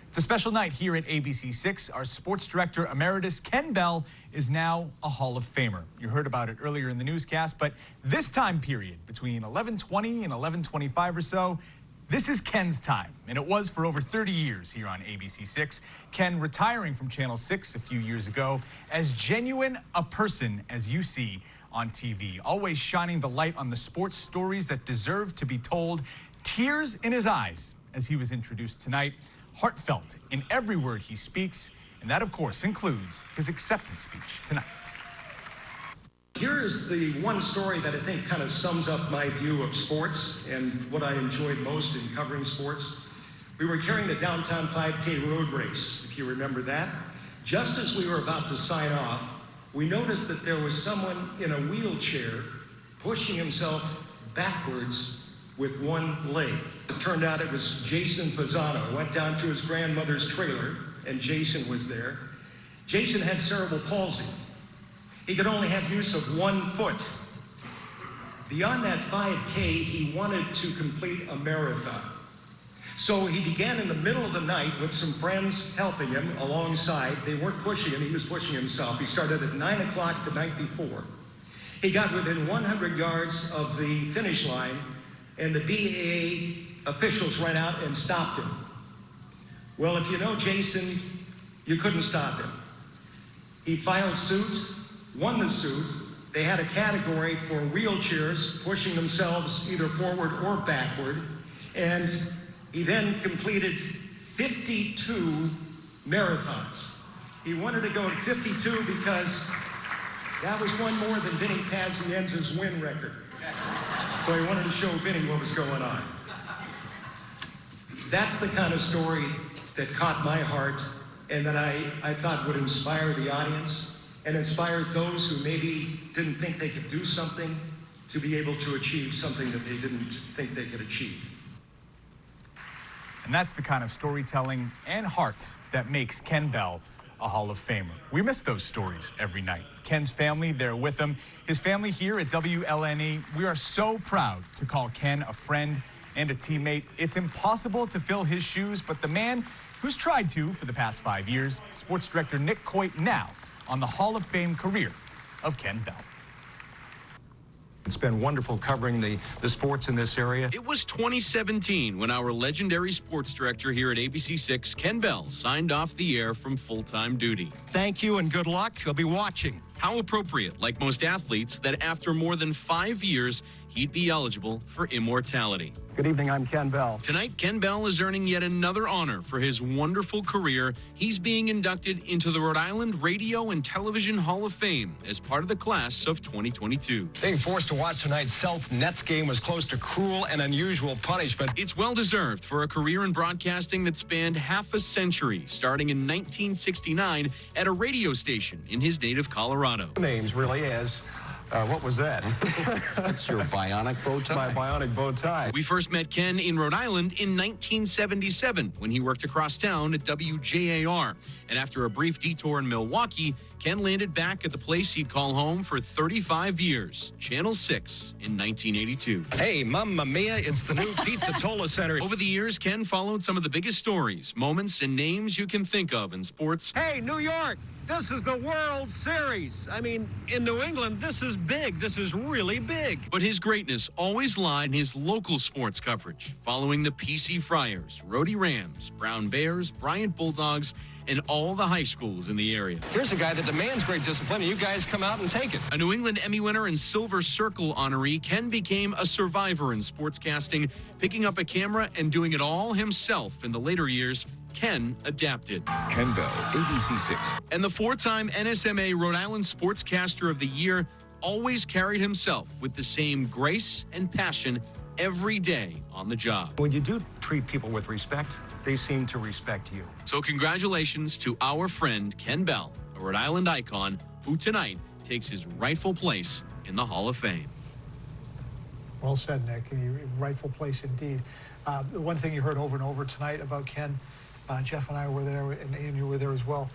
It's a special night here at ABC6. Our sports director emeritus, Ken Bell, is now a Hall of Famer. You heard about it earlier in the newscast, but this time period, between 11:20 and 11:25 or so, this is Ken's time, and it was for over 30 years here on ABC6. Ken retiring from Channel 6 a few years ago, as genuine a person as you see on TV, always shining the light on the sports stories that deserve to be told. Tears in his eyes as he was introduced tonight, heartfelt in every word he speaks, and that, of course, includes his acceptance speech tonight. Here's the one story that I think kind of sums up my view of sports and what I enjoyed most in covering sports. We were carrying the downtown 5K road race, if you remember that. Just as we were about to sign off, we noticed that there was someone in a wheelchair pushing himself backwards with one leg. It turned out it was Jason Pisano. I went down to his grandmother's trailer, and Jason was there. Jason had cerebral palsy. He could only have use of one foot. Beyond that 5K, he wanted to complete a marathon. So he began in the middle of the night with some friends helping him alongside. They weren't pushing him, he was pushing himself. He started at 9 o'clock the night before. He got within 100 yards of the finish line, and the BAA officials ran out and stopped him. Well, if you know Jason, you couldn't stop him. He filed suit, won the suit. They had a category for wheelchairs pushing themselves either forward or backward. And he then completed 52 marathons. He wanted to go to 52 because that was one more than Vinny Pazienza's win record. So he wanted to show Vinny what was going on. That's the kind of story that caught my heart and that I thought would inspire the audience and inspire those who maybe didn't think they could do something to be able to achieve something that they didn't think they could achieve. And that's the kind of storytelling and heart that makes Ken Bell a Hall of Famer. We miss those stories every night. Ken's family, they're with him. His family here at WLNE, we are so proud to call Ken a friend and a teammate. It's impossible to fill his shoes, but the man who's tried to for the past 5 years, sports director Nick Coit, now on the Hall of Fame career of Ken Bell. It's been wonderful covering the sports in this area. It was 2017 when our legendary sports director here at ABC6, Ken Bell, signed off the air from full-time duty. Thank you and good luck. He'll be watching. How appropriate, like most athletes, that after more than 5 years, he'd be eligible for immortality. Good evening, I'm Ken Bell. Tonight, Ken Bell is earning yet another honor for his wonderful career. He's being inducted into the Rhode Island Radio and Television Hall of Fame as part of the class of 2022. Being forced to watch tonight's Celts-Nets game was close to cruel and unusual punishment. It's well-deserved for a career in broadcasting that spanned half a century, starting in 1969 at a radio station in his native Colorado. Names really is. What was that? That's your bionic bow tie? My bionic bow tie. We first met Ken in Rhode Island in 1977 when he worked across town at WJAR. And after a brief detour in Milwaukee, Ken landed back at the place he'd call home for 35 years, Channel 6 in 1982. Hey, mamma mia, it's the new Pizzatola Center. Over the years, Ken followed some of the biggest stories, moments, and names you can think of in sports. Hey, New York, this is the World Series. I mean, in New England, this is big. This is really big. But his greatness always lied in his local sports coverage, following the PC Friars, Rhody Rams, Brown Bears, Bryant Bulldogs, and all the high schools in the area. Here's a guy that demands great discipline, and you guys come out and take it. A New England Emmy winner and Silver Circle honoree, Ken became a survivor in sportscasting, picking up a camera and doing it all himself. In the later years, Ken adapted. Ken Bell, ABC6. And the four-time NSMA Rhode Island Sportscaster of the Year always carried himself with the same grace and passion every day on the job. When you do treat people with respect, they seem to respect you. So congratulations to our friend Ken Bell, a Rhode Island icon, who tonight takes his rightful place in the Hall of Fame. Well said, Nick. Your rightful place indeed. The one thing you heard over and over tonight about Ken, Jeff and I were there, and Ian, you were there as well.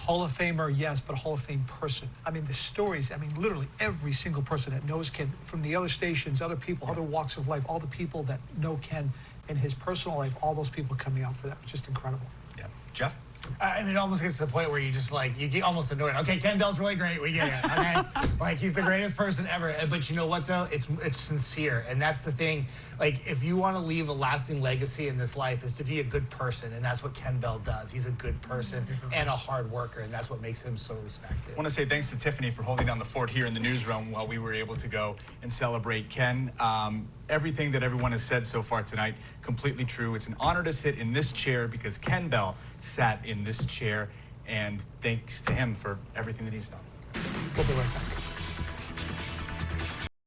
Hall of Famer, yes, but a Hall of Fame person. I mean, the stories, I mean, literally every single person that knows Ken, from the other stations, other people, other walks of life, all the people that know Ken, in his personal life, all those people coming out for that was just incredible. Yeah. Jeff? I mean, it almost gets to the point where you just like, you get almost annoyed. Okay, Ken Bell's really great. We get it. Okay, like he's the greatest person ever. But you know what though? It's sincere, and that's the thing. Like, if you want to leave a lasting legacy in this life, is to be a good person, and that's what Ken Bell does. He's a good person and a hard worker, and that's what makes him so respected. I want to say thanks to Tiffany for holding down the fort here in the newsroom while we were able to go and celebrate Ken. Everything that everyone has said so far tonight, completely true. It's an honor to sit in this chair because Ken Bell sat in this chair, and thanks to him for everything that he's done. We'll be right back.